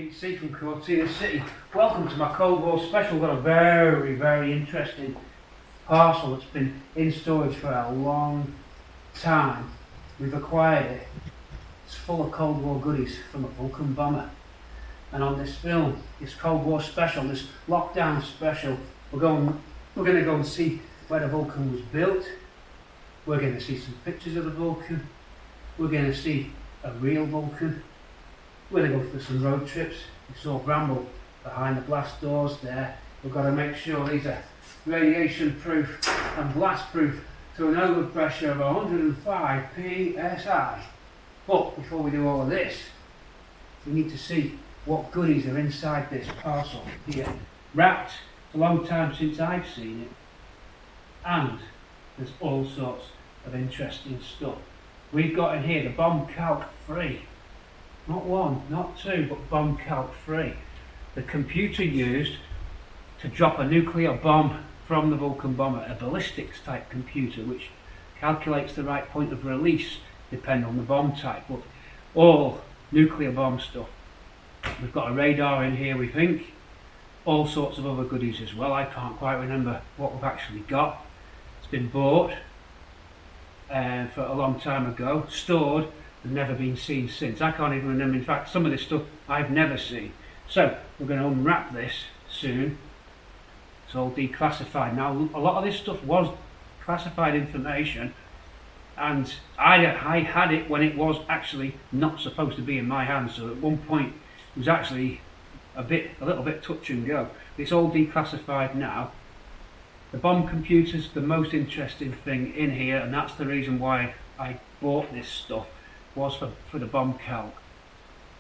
PC from Cortina City. Welcome to my Cold War special. We've got a very interesting parcel that's been in storage for a long time. We've acquired it. It's full of Cold War goodies from a Vulcan bomber. And on this film, this Cold War special, this lockdown special, we're going to go and see where the Vulcan was built. We're going to see some pictures of the Vulcan. We're going to see a real Vulcan. We're going to go for some road trips. We saw Bramble behind the blast doors there. We've got to make sure these are radiation proof and blast proof to an overpressure of 105 psi. But before we do all of this, we need to see what goodies are inside this parcel here. Wrapped, a long time since I've seen it, and there's all sorts of interesting stuff. We've got in here the bomb calc free. Not one, not two, but bomb calc free. The computer used to drop a nuclear bomb from the Vulcan bomber, a ballistics type computer which calculates the right point of release depending on the bomb type, but all nuclear bomb stuff. We've got a radar in here, we think, all sorts of other goodies as well. I can't quite remember what we've actually got. It's been bought for a long time ago, stored, and never been seen since. I can't even remember. In fact, some of this stuff I've never seen. So we're going to unwrap this soon. It's all declassified. Now, a lot of this stuff was classified information, and I had it when it was actually not supposed to be in my hands. So at one point it was actually a little bit touch and go. It's all declassified now. The bomb computer's the most interesting thing in here, and that's the reason why I bought this stuff, was for the bomb calc.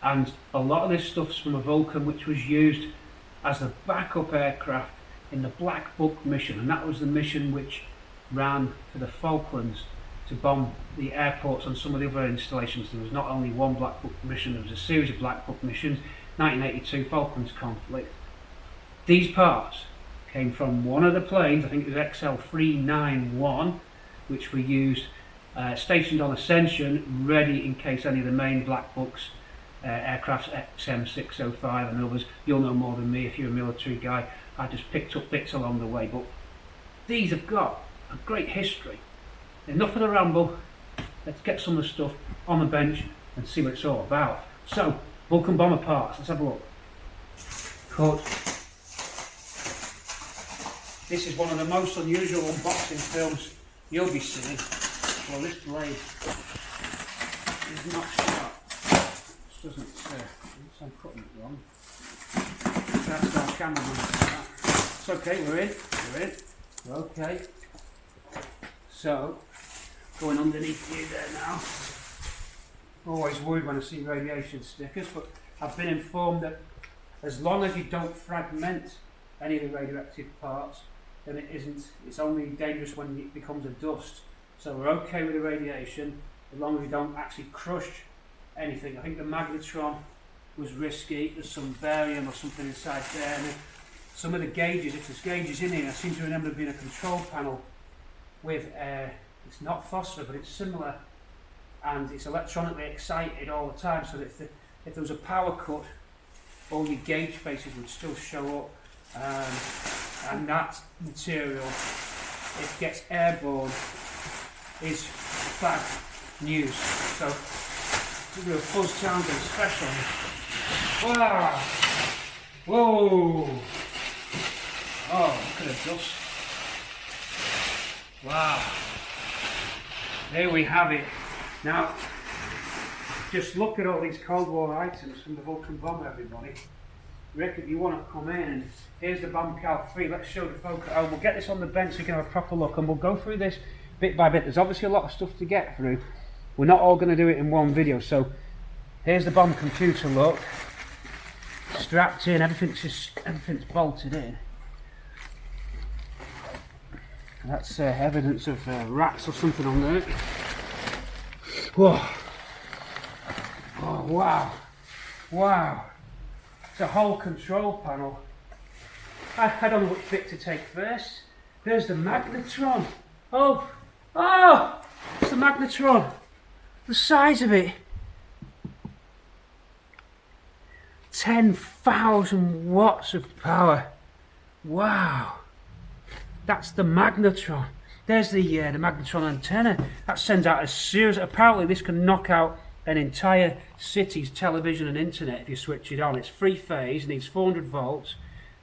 And a lot of this stuff's from a Vulcan which was used as a backup aircraft in the Black Book mission, and that was the mission which ran for the Falklands to bomb the airports on some of the other installations. There was not only one Black Book mission, there was a series of Black Book missions. 1982 Falklands conflict. These parts came from one of the planes, I think it was XL391, which we used stationed on Ascension, ready in case any of the main Black Books aircrafts, XM605 and others. You'll know more than me if you're a military guy. I just picked up bits along the way, but these have got a great history. Enough of the ramble. Let's get some of the stuff on the bench and see what it's all about. So, Vulcan bomber parts, let's have a look. Cut. This is one of the most unusual unboxing films you'll be seeing. Well, this blade is not sharp. This doesn't I'm cutting it wrong. That's our cameraman. It's okay, we're in. Okay. So, going underneath you there now. Always worried when I see radiation stickers, but I've been informed that as long as you don't fragment any of the radioactive parts, then it's only dangerous when it becomes a dust. So we're okay with the radiation as long as we don't actually crush anything. I think the magnetron was risky. There's some barium or something inside there, and some of the gauges, if there's gauges in here, I seem to remember there being a control panel with it's not phosphor, but it's similar, and it's electronically excited all the time, so that if there was a power cut, all your gauge faces would still show up, and that material, if it gets airborne, is bad news. So to do a fuzz challenge special. Wow! Whoa! Oh, look at the dust. Wow! There we have it. Now, just look at all these Cold War items from the Vulcan bomber, everybody. Rick, if you want to come in, and here's the bomb calc 3. Let's show the folk at home. We'll get this on the bench so you can have a proper look, and we'll go through this bit by bit. There's obviously a lot of stuff to get through. We're not all going to do it in one video. So here's the bomb computer look. Strapped in, everything's bolted in. That's evidence of rats or something on there. Whoa! Oh wow! Wow! It's a whole control panel. I don't know which bit to take first. There's the magnetron. Oh! It's the magnetron. The size of it. 10,000 watts of power. Wow. That's the magnetron. There's the magnetron antenna. That sends out a series. Apparently this can knock out an entire city's television and internet if you switch it on. It's three phase, needs 400 volts,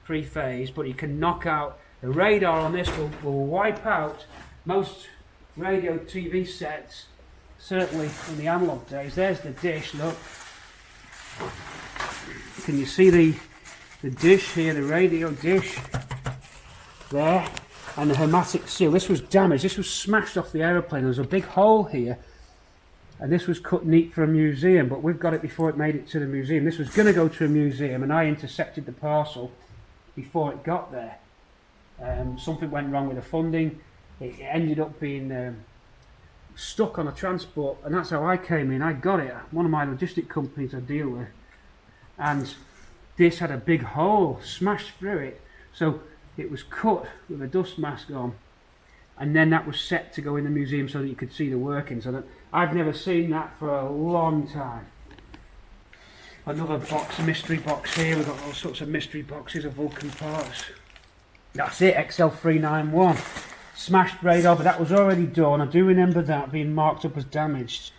three phase, but you can knock out the radar on this. Will wipe out most radio TV sets, certainly in the analog days. There's the dish, look. Can you see the dish here, the radio dish there? And the hermetic seal. This was damaged. This was smashed off the aeroplane. There was a big hole here, and this was cut neat for a museum, but we've got it before it made it to the museum. This was going to go to a museum, and I intercepted the parcel before it got there. Something went wrong with the funding. It ended up being stuck on a transport, and that's how I came in. I got it. One of my logistic companies I deal with, and this had a big hole smashed through it. So it was cut with a dust mask on, and then that was set to go in the museum so that you could see the workings on it. I've never seen that for a long time. Another box, a mystery box here. We've got all sorts of mystery boxes of Vulcan parts. That's it, XL391. Smashed radar, but that was already done. I do remember that being marked up as damaged.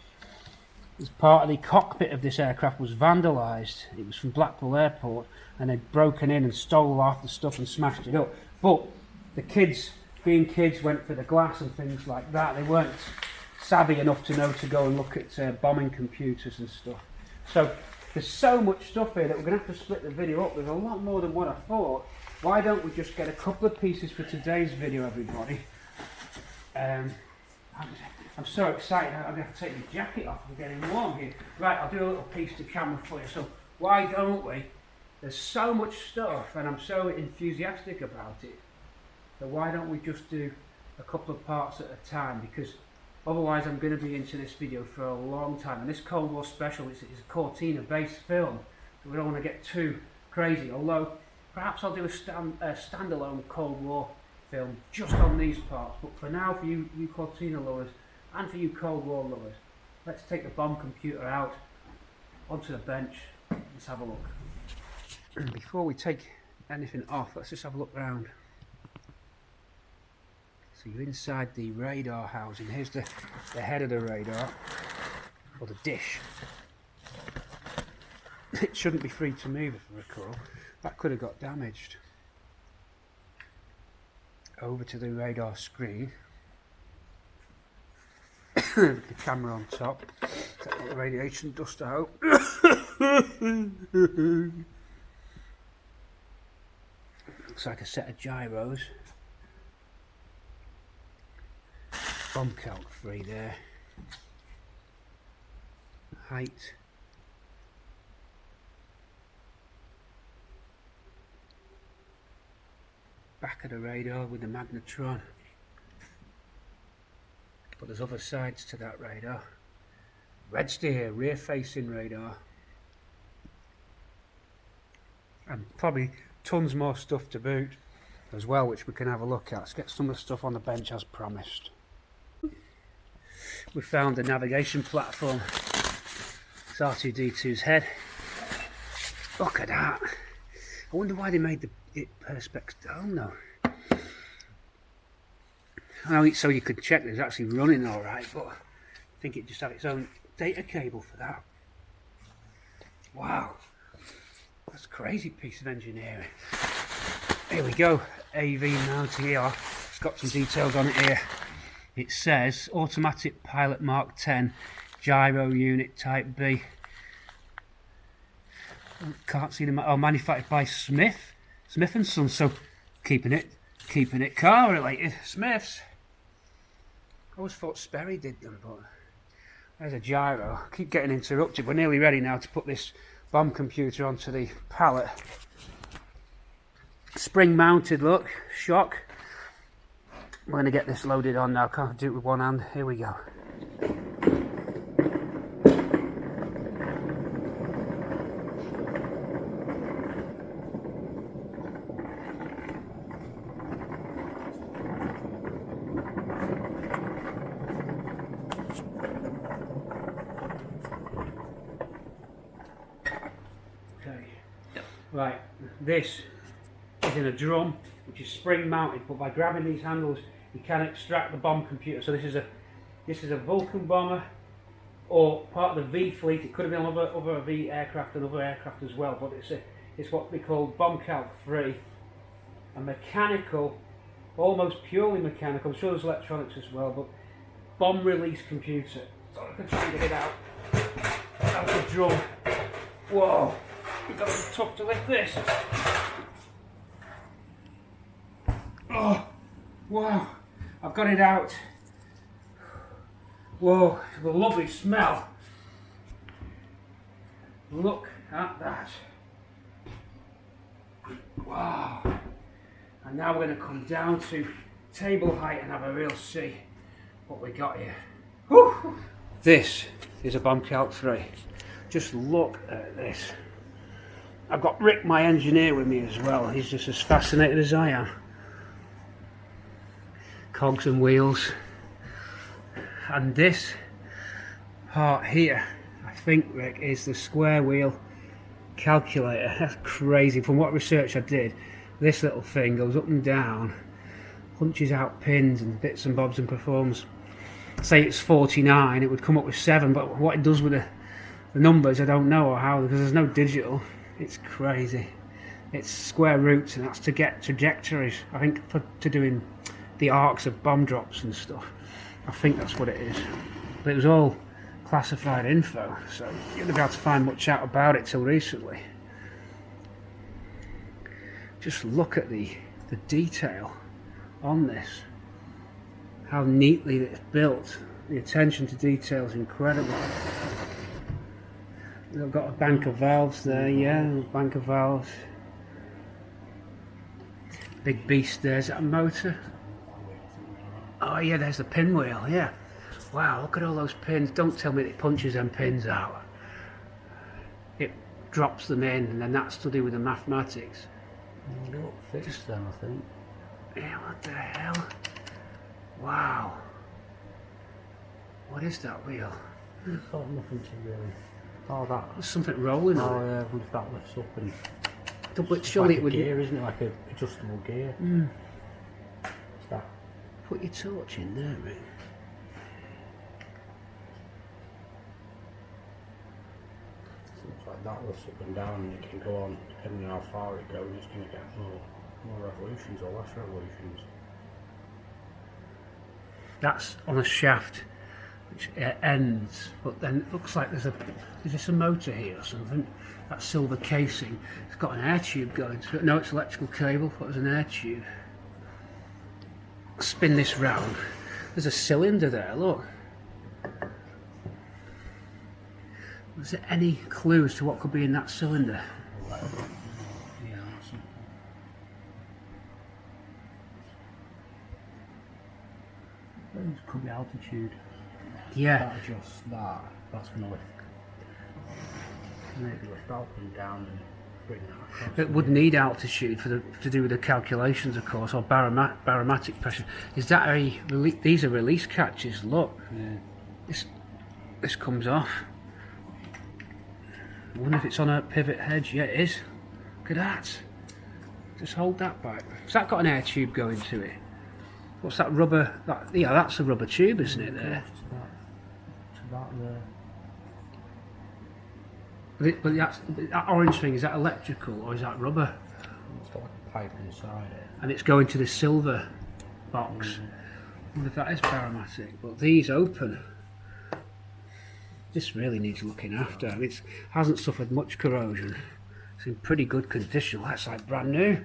As part of the cockpit of this aircraft was vandalised. It was from Blackpool Airport, and they'd broken in and stole half the stuff and smashed it up. But the kids, being kids, went for the glass and things like that. They weren't savvy enough to know to go and look at bombing computers and stuff. So there's so much stuff here that we're going to have to split the video up. There's a lot more than what I thought. Why don't we just get a couple of pieces for today's video, everybody? I'm so excited. I'm going to have to take my jacket off. I'm getting warm here. Right, I'll do a little piece to camera for you. So why don't we? There's so much stuff, and I'm so enthusiastic about it. So why don't we just do a couple of parts at a time? Because otherwise I'm going to be into this video for a long time. And this Cold War special is a Cortina-based film, so we don't want to get too crazy. Although perhaps I'll do a standalone Cold War film just on these parts. But for now, for you Cortina lovers, and for you Cold War lovers, let's take the bomb computer out onto the bench. Let's have a look. And before we take anything off, let's just have a look around. So you're inside the radar housing. Here's the head of the radar, or the dish. It shouldn't be free to move, if I recall. That could have got damaged. Over to the radar screen. The camera on top. Take the radiation dust out. Looks like a set of gyros. Bomb calc free there. Height. Back of the radar with the magnetron. But there's other sides to that radar. Red steer, rear facing radar. And probably tons more stuff to boot as well, which we can have a look at. Let's get some of the stuff on the bench as promised. We found the navigation platform. It's R2-D2's head. Look at that. I wonder why they made it perspex dome though. I know so you could check that it's actually running alright, but I think it just had its own data cable for that. Wow. That's a crazy piece of engineering. Here we go. AV mounting here. It's got some details on it here. It says automatic pilot Mark 10 gyro unit type B. Can't see them. Oh, manufactured by Smith and Son. So keeping it car related. Smiths. I always thought Sperry did them, but there's a gyro. I keep getting interrupted. We're nearly ready now to put this bomb computer onto the pallet. Spring mounted, look, shock. We're going to get this loaded on now. Can't do it with one hand. Here we go. Okay. Right, this is in a drum, which is spring mounted, but by grabbing these handles, you can extract the bomb computer. So this is a Vulcan bomber, or part of the V fleet. It could have been other V aircraft and other aircraft as well, but it's what they call Bomb Calc 3, a mechanical, almost purely mechanical. I'm sure there's electronics as well, but bomb release computer. So I can try and get it out of the drum. Whoa, it's got to be tough to lift this. Oh, wow, I've got it out. Whoa, it's a lovely smell. Look at that. Wow. And now we're going to come down to table height and have a real see what we got here. Whew. This is a Bomb Calc 3. Just look at this. I've got Rick, my engineer, with me as well. He's just as fascinated as I am. Cogs and wheels. And this part here, I think, Rick, is the square wheel calculator. That's crazy. From what research I did, this little thing goes up and down, punches out pins and bits and bobs and performs. Say it's 49, it would come up with 7, but what it does with the numbers, I don't know, or how, because there's no digital. It's crazy. It's square roots, and that's to get trajectories, I think, to doing the arcs of bomb drops and stuff. I think that's what it is. But it was all classified info, so you wouldn't be able to find much out about it till recently. Just look at the detail on this. How neatly it's built. The attention to detail is incredible. They've got a bank of valves there, yeah, a bank of valves. Big beast there, is that a motor? Oh yeah, there's the pinwheel, yeah. Wow, look at all those pins. Don't tell me it punches them pins out. It drops them in, and then that's to do with the mathematics. They look fixed then, I think. Yeah, what the hell? Wow. What is that wheel? It's got nothing to really... Oh, that... There's something rolling on it. Oh yeah, if that lifts up and... But surely like it would... gear, isn't it? Like an adjustable gear. What's that? Put your torch in there, mate. Looks like that lifts up and down, and it can go on, depending on how far it goes, it's going to get more revolutions or less revolutions. That's on a shaft which ends, but then it looks like is this a motor here or something? That silver casing, it's got an air tube going through it. No, it's electrical cable, but there's an air tube. Spin this round. There's a cylinder there, look. Was there any clue as to what could be in that cylinder? Yeah, that's something. It could be altitude. Yeah. That adjusts that. That's going to lift. Maybe lift up and down and bring that across. It would need altitude to do with the calculations, of course, or barometric pressure. Is that these are release catches? Look, Yeah. This comes off. I wonder if it's on a pivot hedge. Yeah, it is. Look at that. Just hold that back. Has that got an air tube going to it? What's that rubber? Yeah, that's a rubber tube, isn't it? There. To that there. But that orange thing, is that electrical or is that rubber? It's got like a pipe inside it. And it's going to the silver box. I wonder if that is barometric. But these open. This really needs looking after. It hasn't suffered much corrosion. It's in pretty good condition. That's like brand new.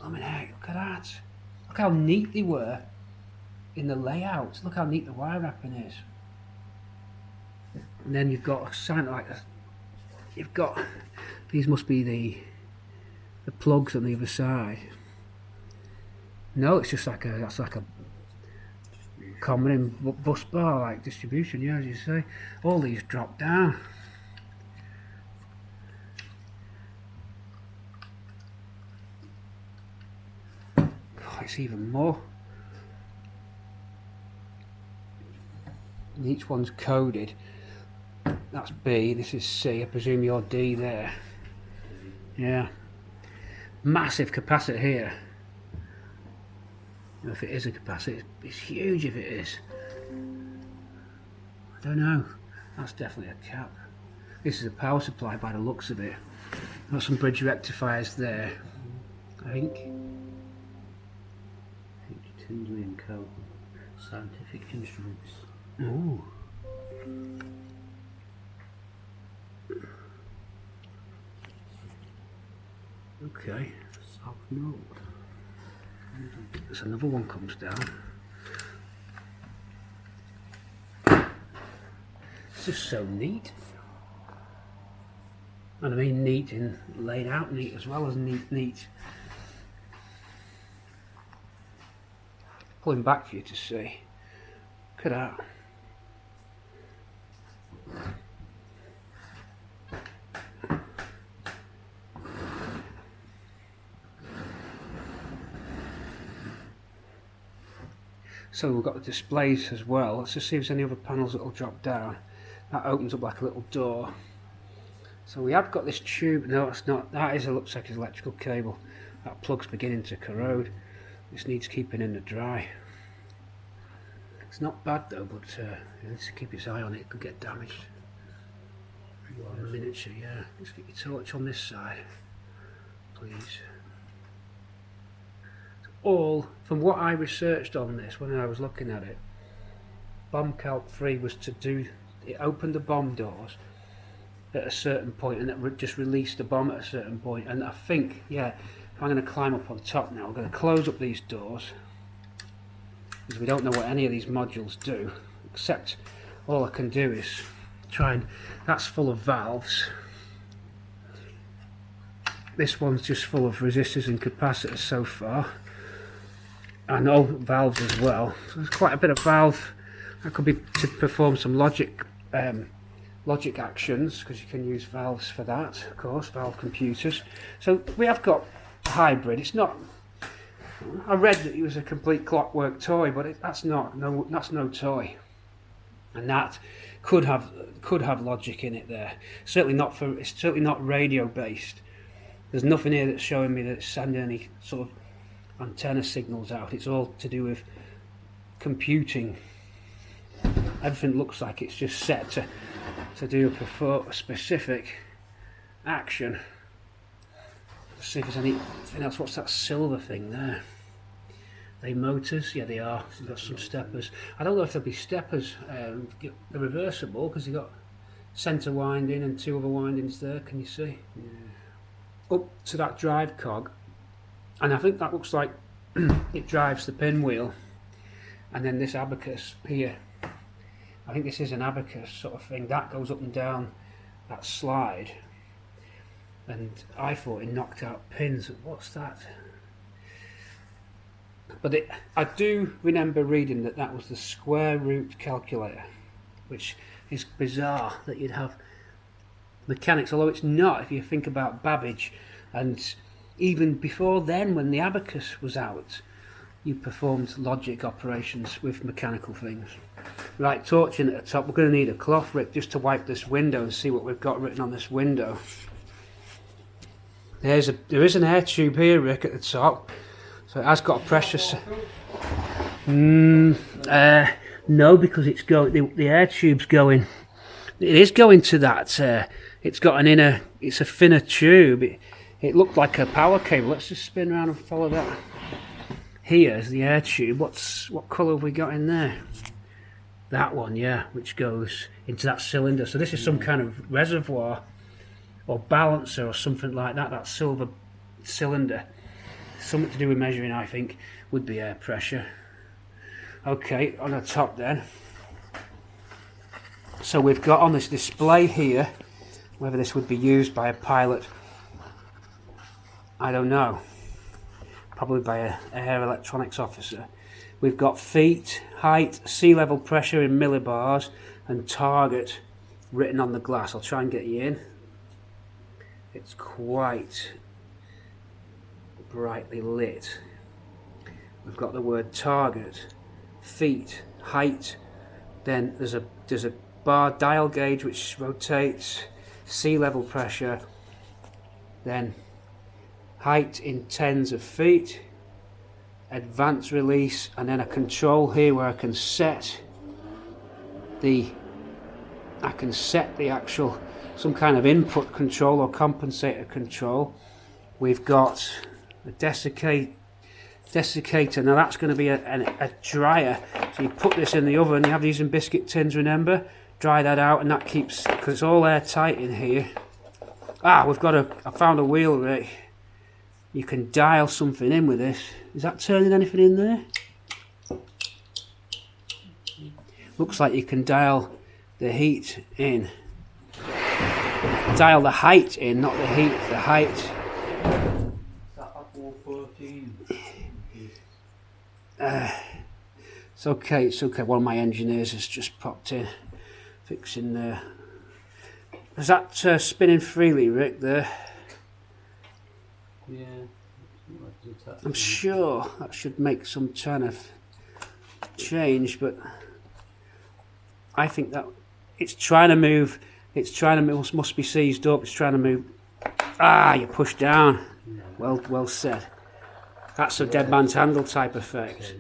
I mean, heck, look at that. Look how neat they were in the layout. Look how neat the wire wrapping is. And then you've got a sign like that. You've got, these must be the plugs on the other side. No, it's just like that's like a common in bus bar, like distribution, yeah, as you say. All these drop down. Oh, it's even more. And each one's coded. That's B, this is C, I presume you're D there. Yeah. Massive capacitor here. If it is a capacitor, it's huge if it is. I don't know. That's definitely a cap. This is a power supply by the looks of it. Got some bridge rectifiers there, I think. Tinsley & Co. Scientific Instruments. Ooh. Okay. South Road. There's another one comes down. It's just so neat. And I mean neat in laid out neat as well as neat. Pulling back for you to see. Look at that. So we've got the displays as well. Let's just see if there's any other panels that will drop down. That opens up like a little door. So we have got this tube. No, it's not. That is, it looks like an electrical cable. That plug's beginning to corrode. This needs keeping in the dry. It's not bad though, but he needs to keep his eye on it. It could get damaged. A miniature, yeah. Let's get your torch on this side, please. All, from what I researched on this when I was looking at it, bomb calc 3 was to do, it opened the bomb doors at a certain point and it just released the bomb at a certain point. And I think, yeah, if I'm going to climb up on top now, I'm going to close up these doors because we don't know what any of these modules do, except all I can do is try and, that's full of valves. This one's just full of resistors and capacitors so far. And all valves as well. So there's quite a bit of valve. That could be to perform some logic actions, because you can use valves for that, of course, valve computers. So we have got a hybrid. It's not. I read that it was a complete clockwork toy, but that's no toy. And that could have logic in it there. Certainly not for. It's certainly not radio based. There's nothing here that's showing me that it's sending any sort of antenna signals out. It's all to do with computing. Everything looks like it's just set to do a specific action. Let's see if there's anything else. What's that silver thing there? Are they motors? Yeah, they are. They've got some steppers. I don't know if they'll be steppers. They're reversible because you've got centre winding and two other windings there. Can you see? Yeah. Up to that drive cog. And I think that looks like it drives the pinwheel, and then this abacus here, I think this is an abacus sort of thing, that goes up and down that slide, and I thought it knocked out pins. What's that? But I do remember reading that was the square root calculator, which is bizarre that you'd have mechanics, although it's not if you think about Babbage. And even before then, when the abacus was out, you performed logic operations with mechanical things. Right, torching at the top. We're going to need a cloth, Rick, just to wipe this window and see what we've got written on this window. There is an air tube here, Rick, at the top. So it has got a pressure. No, because it's going. The air tube's going. It is going to that. It's got an inner. It's a thinner tube. It looked like a power cable. Let's just spin around and follow that. Here's the air tube. What colour have we got in there? That one, yeah, which goes into that cylinder. So this is some kind of reservoir or balancer or something like that. That silver cylinder. Something to do with measuring, I think, would be air pressure. Okay, on the top then. So we've got on this display here, whether this would be used by a pilot, I don't know, probably by an air electronics officer. We've got feet, height, sea level pressure in millibars, and target written on the glass. I'll try and get you in. It's quite brightly lit. We've got the word target, feet, height, then there's a bar dial gauge which rotates, sea level pressure, then height in tens of feet, advanced release, and then a control here where I can set the actual, some kind of input control or compensator control. We've got a desiccator. Now that's going to be a dryer. So you put this in the oven. You have these in biscuit tins, remember? Dry that out, and that keeps, because it's all airtight in here. Ah, I found a wheel, Rick. You can dial something in with this. Is that turning anything in there? Looks like you can dial the heat in. Dial the height in, not the heat, the height. Is that Apple 14? It's okay, it's okay. One of my engineers has just popped in, fixing there. Is that spinning freely, Rick, there? Yeah. I'm sure that should make some kind of change, but I think that it's trying to move. Must be seized up. It's trying to move. Ah, you push down. Well said. That's a dead man's handle type effect.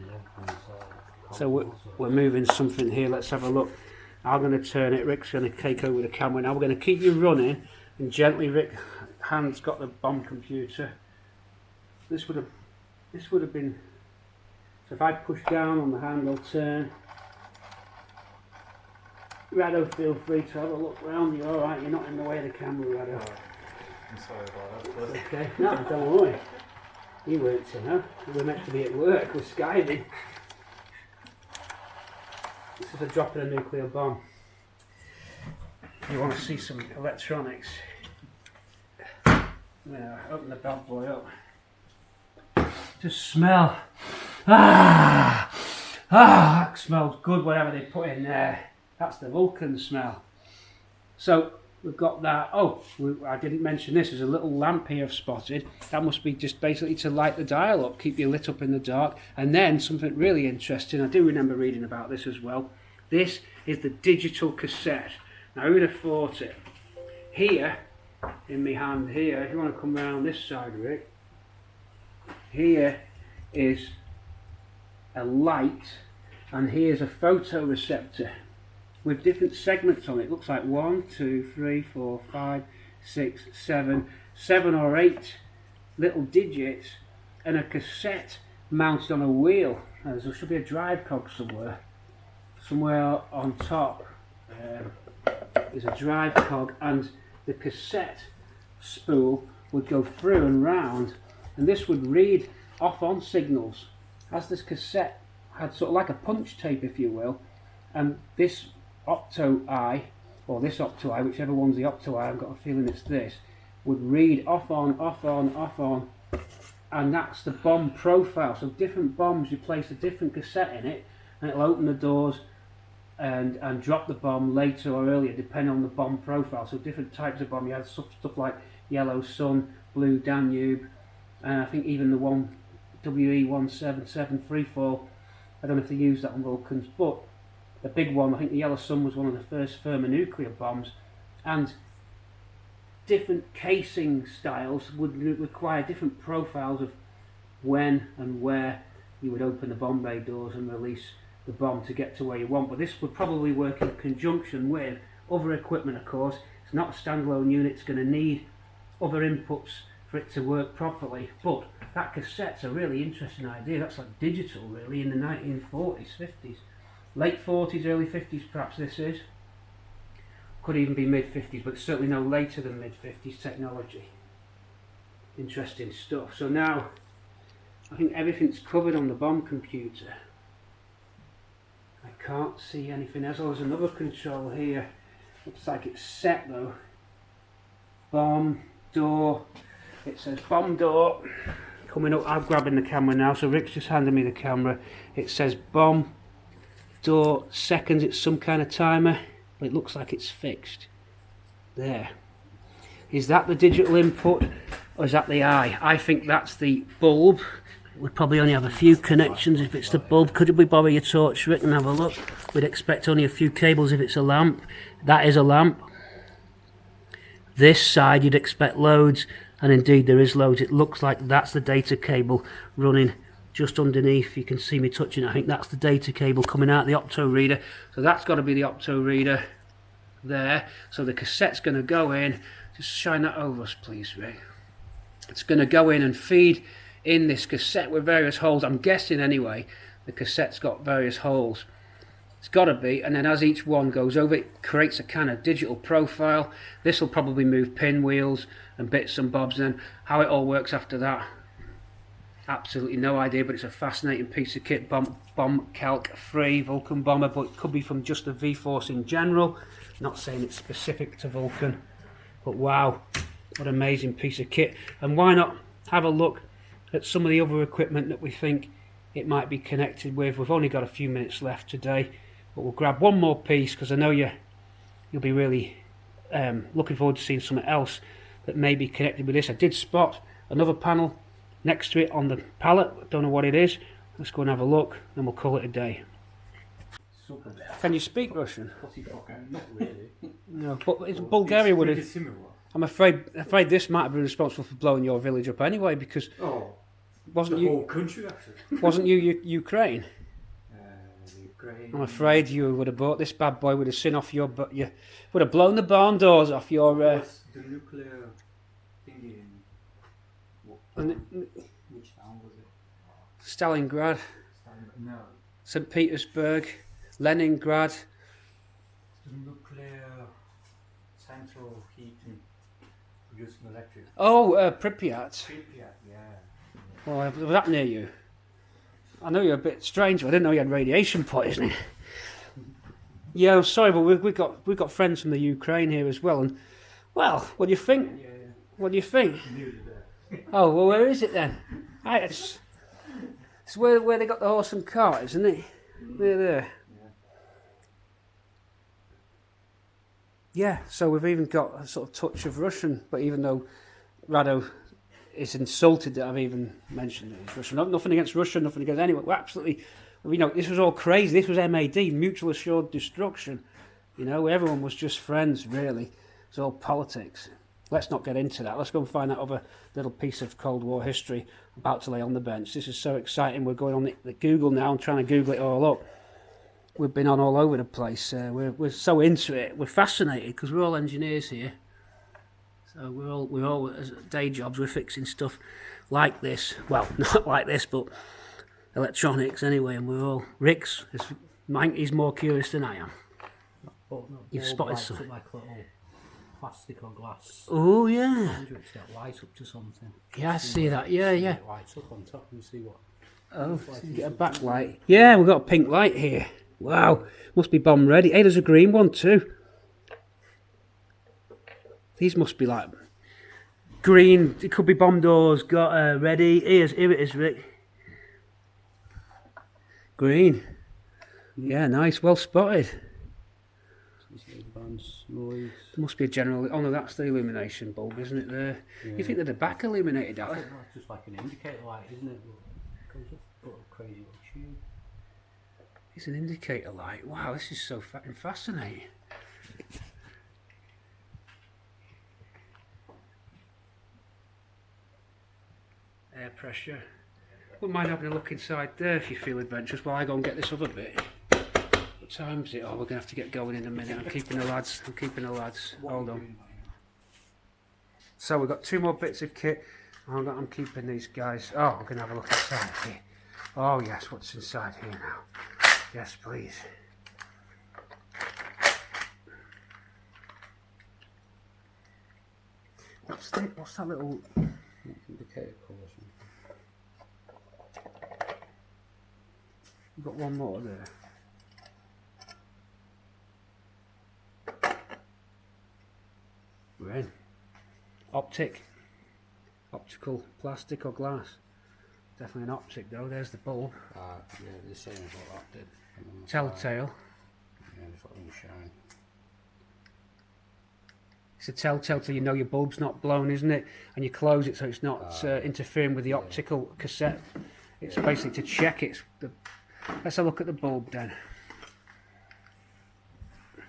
So we're moving something here. Let's have a look. I'm going to turn it. Rick's going to take over the camera now. We're going to keep you running, and gently, Rick, hand's got the bomb computer. This would have been. So if I push down on the handle, turn. Rado, feel free to have a look round. You're alright, you're not in the way of the camera, Rado. I'm sorry about that. Okay, no, don't worry. You weren't, you know. We were meant to be at work, we're skiving. This is a drop in a nuclear bomb. You want to see some electronics? Yeah, open the bad boy up. Just smell. That smells good, whatever they put in there. That's the Vulcan smell. So we've got that. Oh, I didn't mention this. There's a little lamp here I've spotted. That must be just basically to light the dial up, keep you lit up in the dark. And then something really interesting. I do remember reading about this as well. This is the digital cassette. Now, who would have thought it? Here, in my hand here, if you want to come around this side, Rick, here is a light, and here's a photoreceptor with different segments on it. It looks like 1, 2, 3, 4, 5, 6, 7 or 8 little digits, and a cassette mounted on a wheel. Now, there should be a drive cog somewhere on top. There's a drive cog, and the cassette spool would go through and round, and this would read off-on signals. As this cassette had sort of like a punch tape, if you will, and this opto-eye, or this opto-eye, whichever one's the opto-eye, I've got a feeling it's this, would read off-on, off-on, off-on, and that's the bomb profile. So different bombs, you place a different cassette in it, and it'll open the doors and drop the bomb later or earlier, depending on the bomb profile. So different types of bomb. You had stuff like Yellow Sun, Blue Danube, and I think even the one WE177 Freefall. I don't know if they use that on Vulcans, but the big one, I think the Yellow Sun was one of the first thermonuclear bombs, and different casing styles would require different profiles of when and where you would open the bomb bay doors and release the bomb to get to where you want. But this would probably work in conjunction with other equipment, of course. It's not a standalone unit, it's going to need other inputs for it to work properly. But that cassette's a really interesting idea. That's like digital, really, in the 1940s, 50s. Late 40s, early 50s perhaps this is. Could even be mid-50s, but certainly no later than mid-50s technology. Interesting stuff. So now, I think everything's covered on the bomb computer. I can't see anything else. Oh, there's another control here. Looks like it's set though. Bomb door. It says bomb door. Coming up, I'm grabbing the camera now, so Rick's just handed me the camera. It says bomb door seconds. It's some kind of timer, but it looks like it's fixed. There. Is that the digital input, or is that the eye? I think that's the bulb. We'd probably only have a few connections if it's the bulb. Could we borrow your torch, Rick, and have a look? We'd expect only a few cables if it's a lamp. That is a lamp. This side you'd expect loads, and indeed there is loads. It looks like that's the data cable running just underneath. You can see me touching it. I think that's the data cable coming out of the opto reader. So that's got to be the opto reader there. So the cassette's going to go in. Just shine that over us, please, Ray. It's going to go in and feed in this cassette with various holes. I'm guessing anyway, the cassette's got various holes. It's got to be, and then as each one goes over, it creates a kind of digital profile. This will probably move pinwheels and bits and bobs, and how it all works after that, absolutely no idea, but it's a fascinating piece of kit. Bomb calc free Vulcan bomber, but it could be from just the V-Force in general. Not saying it's specific to Vulcan, but wow, what an amazing piece of kit. And why not have a look at some of the other equipment that we think it might be connected with. We've only got a few minutes left today, but we'll grab one more piece because I know you'll be really looking forward to seeing something else that may be connected with this. I did spot another panel next to it on the pallet. Don't know what it is. Let's go and have a look, and we'll call it a day. Super. Can you speak Russian? Not really. No, but it's Bulgaria would have. Similar. I'm afraid this might have been responsible for blowing your village up anyway, because wasn't the you? whole country actually. Wasn't you Ukraine? Ukraine. I'm afraid you would have bought this bad boy. Would have seen off your, but you would have blown the barn doors off your. The nuclear thingy in which town was it? Stalingrad, No. St. Petersburg, Leningrad. The nuclear central heating producing electric. Oh, Pripyat. Pripyat, yeah. Well, was that near you? I know you're a bit strange, but I didn't know you had radiation poisoning. Yeah, I'm sorry, but we've got friends from the Ukraine here as well, and well, what do you think? Yeah. What do you think? Nearly there. Oh, well, where is it then? It's where they got the horse and cart, isn't it? There. Yeah, so we've even got a sort of touch of Russian, but even though Rado is insulted that I've even mentioned it, it's Russian. Nothing against Russia, nothing against anyone. We're absolutely, this was all crazy. This was MAD, mutual assured destruction. Everyone was just friends, really. It's all politics. Let's not get into that. Let's go and find that other little piece of Cold War history about to lay on the bench. This is so exciting. We're going on the Google now and trying to Google it all up. We've been on all over the place. We're so into it. We're fascinated because we're all engineers here. So we're all as day jobs. We're fixing stuff like this. Well, not like this, but electronics anyway. And we're all he's more curious than I am. You've spotted something like little plastic or glass. Oh yeah. It's got light up to something. Yeah, I see that. Yeah. It lights up on top and see what. Oh, so you get a backlight. Yeah, we've got a pink light here. Wow, must be bomb ready. Hey, there's a green one too. These must be like green. It could be bomb doors. Got ready. Here it is, Rick. Green. Yeah, nice. Well spotted. Noise. There must be a general. Oh no, that's the illumination bulb, isn't it? There. Yeah. You think that the back illuminated that? It's just like an indicator light, isn't it? It goes up a little crazy little tube. It's an indicator light. Wow, this is so fascinating. Air pressure. Wouldn't mind having a look inside there if you feel adventurous while I go and get this other bit. What time is it? Oh, we're going to have to get going in a minute. I'm keeping the lads. Hold on. So we've got two more bits of kit. I'm keeping these guys. Oh, I'm going to have a look inside here. Oh yes, what's inside here now? Yes, please. What's that little indicator colour? You've got one more there. We're in. Optical, plastic or glass. Definitely an optic though. There's the bulb. Yeah, the same as what that did. Telltale. Yeah, just let them shine. It's a telltale till you know your bulb's not blown, isn't it? And you close it so it's not interfering with the optical cassette. It's basically to check it's the. Let's have a look at the bulb then. Do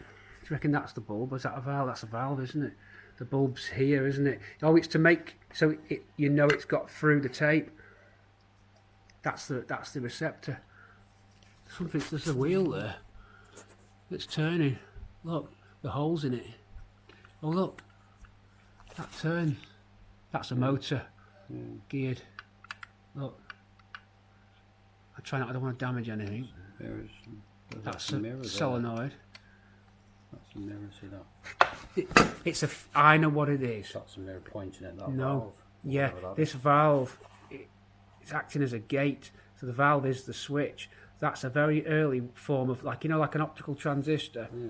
you reckon that's the bulb? Is that a valve? That's a valve, isn't it? the bulb's here, isn't it? Oh, it's to make so you know it's got through the tape. That's the receptor. There's a wheel there. It's turning. Look, the holes in it. Oh look, that turns. That's a motor, geared. Look. I don't want to damage anything. That's a mirror solenoid. That's a mirror, see that? I know what it is. That's a mirror pointing at that valve. Yeah, this valve, it's acting as a gate. So the valve is the switch. That's a very early form of, like, like an optical transistor. Yeah.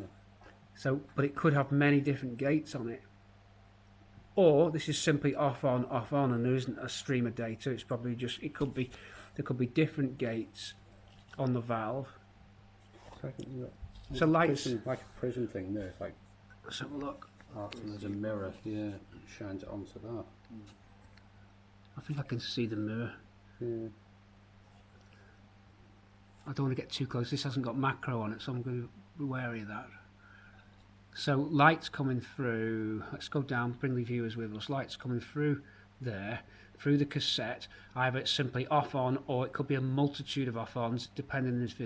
So, but it could have many different gates on it. Or this is simply off on, and there isn't a stream of data. It's probably just, there could be different gates on the valve. So lights, like a prism thing there. It's like, let's have a look. and there's a mirror. Yeah, it shines it onto that. I think I can see the mirror. Yeah. I don't want to get too close. This hasn't got macro on it, so I'm going to be wary of that. So lights coming through. Let's go down, bring the viewers with us. Lights coming through there, through the cassette. Either it's simply off on, or it could be a multitude of off ons, depending if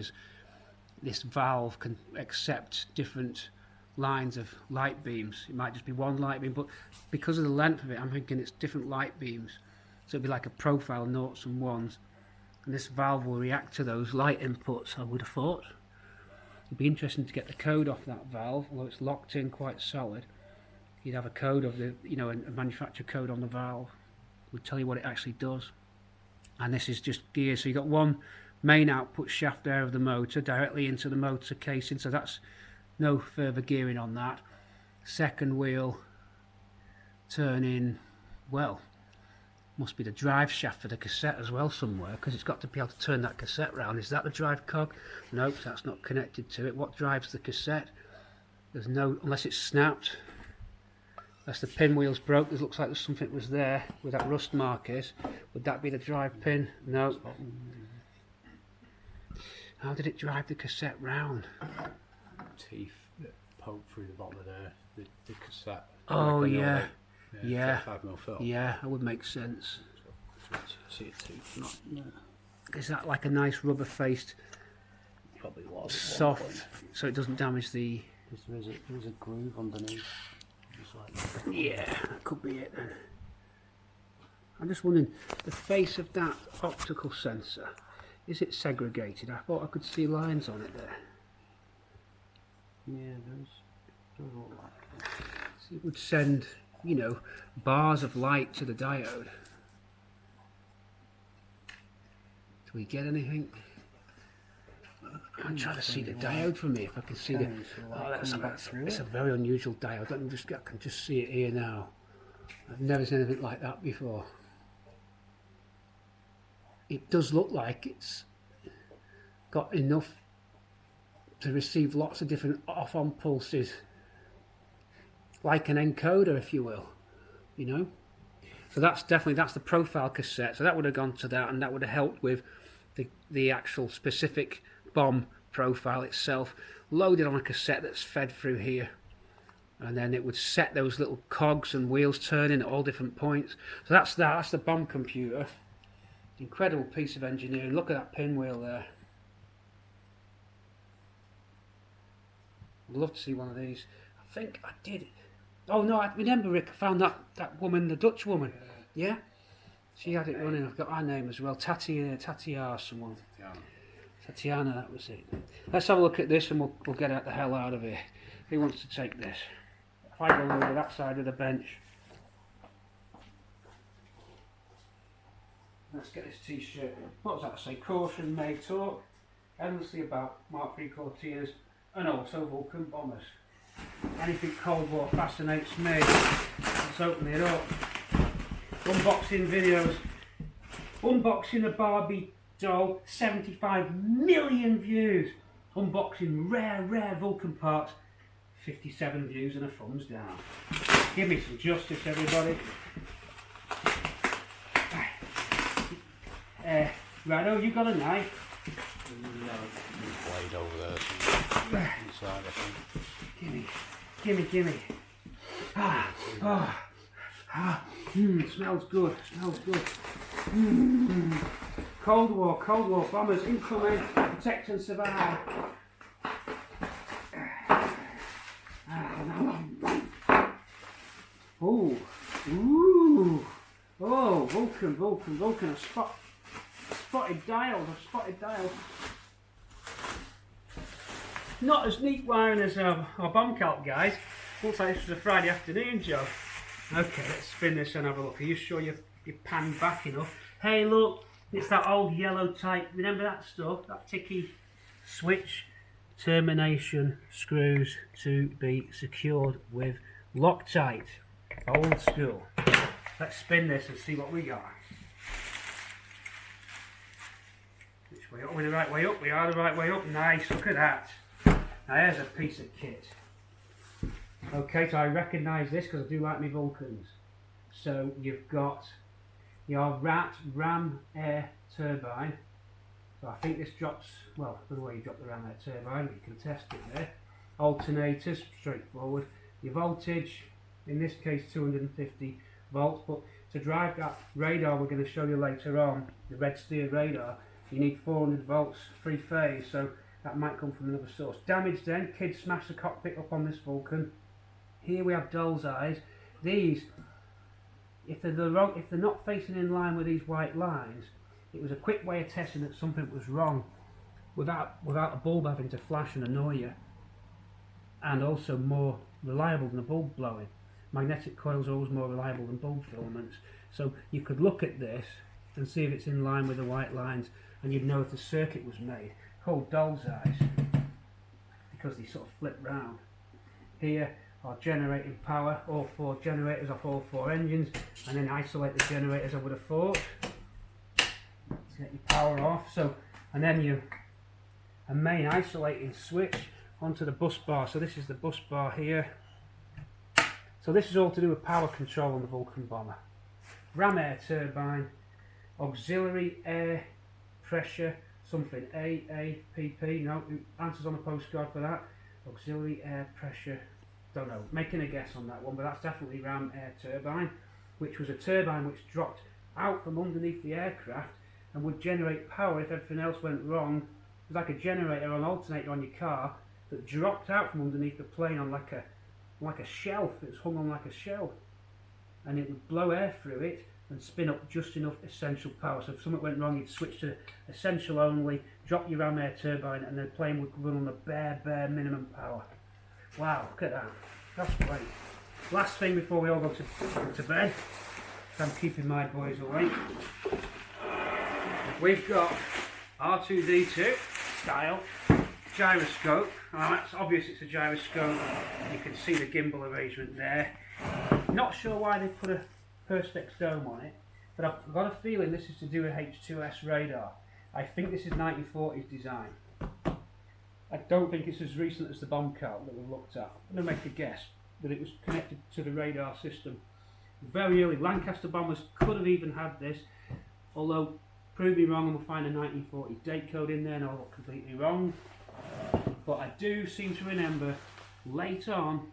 this valve can accept different lines of light beams. It might just be one light beam, but because of the length of it, I'm thinking it's different light beams. So it'd be like a profile, noughts and ones. And this valve will react to those light inputs, I would have thought. It'd be interesting to get the code off that valve, although it's locked in quite solid. You'd have a code of the, a manufacturer code on the valve. It would tell you what it actually does. And this is just gear, so you've got one main output shaft there of the motor directly into the motor casing, so that's no further gearing on that. Second wheel turning, well, must be the drive shaft for the cassette as well somewhere, because it's got to be able to turn that cassette round. Is that the drive cog? Nope, that's not connected to it. What drives the cassette? There's no, unless it's snapped. Unless the pinwheel's broke. It looks like there's something was there where that rust mark is. Would that be the drive pin? No. How did it drive the cassette round? Teeth that poke through the bottom of the cassette. Oh yeah. Like, yeah. 5mm film. Yeah, that would make sense. See a tooth. Is that like a nice rubber faced, Probably was. soft, so it doesn't damage the... There is a groove underneath. Just like, Yeah, that could be it then. I'm just wondering, the face of that optical sensor, is it segregated? I thought I could see lines on it there. yeah, there's all that. So it would send, bars of light to the diode. Do we get anything? I'm trying to see the diode from here, if I can see the... Oh, it's a very unusual diode. I can just see it here now. I've never seen anything like that before. It does look like it's got enough to receive lots of different off-on pulses, like an encoder, if you will, So that's the profile cassette. So that would have gone to that, and that would have helped with the actual specific bomb profile itself, loaded on a cassette that's fed through here, and then it would set those little cogs and wheels turning at all different points. So that's the bomb computer. Incredible piece of engineering. Look at that pinwheel there. I'd love to see one of these. I think I did. Oh no, I remember, Rick, I found that woman, the Dutch woman. Yeah? She had it running. I've got her name as well. Tatiana someone. Tatiana, that was it. Let's have a look at this and we'll get the hell out of here. Who wants to take this? If I go over that side of the bench. Let's get this t-shirt. What does that say? Caution, may talk endlessly about Mark III Cortinas and also Vulcan bombers. Anything Cold War fascinates me. Let's open it up. Unboxing videos. Unboxing a Barbie doll, 75 million views. Unboxing rare Vulcan parts, 57 views and a thumbs down. Give me some justice, everybody. Righto, you got a knife? No, blade over there inside, I think. Gimme. Smells good, smells good. Cold War bombers incoming, protect and survive. Oh, ooh, oh, Vulcan, a spotted dials. Not as neat wiring as our bomb calc guys. Looks like this was a Friday afternoon job. Okay, let's spin this and have a look. Are you sure you panned back enough? Hey, look, it's that old yellow type. Remember that stuff? That ticky switch termination screws to be secured with Loctite. Old school. Let's spin this and see what we got. Which way up? We're the right way up. We are the right way up. Nice. Look at that. Now here's a piece of kit. Okay, so I recognise this because I do like my Vulcans. So you've got your ram air turbine. So I think this drops, well, the way you drop the ram air turbine, you can test it there. Alternators, straightforward. Your voltage, in this case 250 volts, but to drive that radar we're going to show you later on, the red steer radar, you need 400 volts, 3 phase, so that might come from another source. Damage then, kids smashed the cockpit up on this Vulcan. Here we have doll's eyes. These, if they're not facing in line with these white lines, it was a quick way of testing that something was wrong without a bulb having to flash and annoy you, and also more reliable than a bulb blowing. Magnetic coils are always more reliable than bulb filaments, so you could look at this and see if it's in line with the white lines, and you'd know if the circuit was made. Called doll's eyes because they sort of flip round. Here are generating power, all 4 generators off all 4 engines, and then isolate the generators I would have thought to get your power off. So, and then a main isolating switch onto the bus bar. So this is the bus bar here. So this is all to do with power control on the Vulcan bomber. Ram air turbine, auxiliary air pressure, something AAPP, no, answers on the postcard for that. Auxiliary air pressure, don't know, making a guess on that one, but that's definitely ram air turbine, which was a turbine which dropped out from underneath the aircraft and would generate power if everything else went wrong. It was like a generator or an alternator on your car that dropped out from underneath the plane on like a shelf. It was hung on like a shelf, and it would blow air through it and spin up just enough essential power. So if something went wrong, you'd switch to essential only, drop your ram air turbine, and the plane would run on the bare minimum power. Wow, look at that. That's great. Last thing before we all go to bed, I'm keeping my boys awake. We've got R2D2 style gyroscope. Now that's obvious, it's a gyroscope. You can see the gimbal arrangement there. Not sure why they put a perspex dome on it, but I've got a feeling this is to do with H2S radar. I think this is 1940s design. I don't think it's as recent as the bomb cart that we've looked at. I'm going to make a guess that it was connected to the radar system very early. Lancaster bombers could have even had this, although prove me wrong and we'll find a 1940s date code in there and I'll look completely wrong. But I do seem to remember later on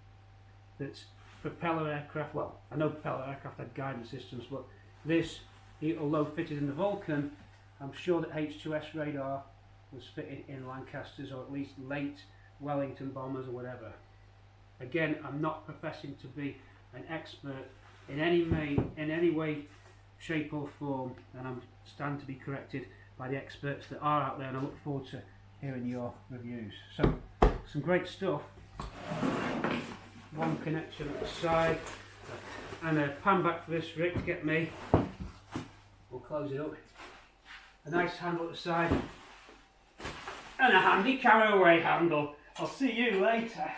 that propeller aircraft, well, I know propeller aircraft had guidance systems, but this, although fitted in the Vulcan, I'm sure that H2S radar was fitted in Lancasters, or at least late Wellington bombers or whatever. Again, I'm not professing to be an expert in any way, shape or form, and I'm stand to be corrected by the experts that are out there, and I look forward to hearing your reviews. So, some great stuff. One connection at the side, and a pan back for this Rick to get me. We'll close it up. A nice handle at the side, and a handy caraway handle. I'll see you later.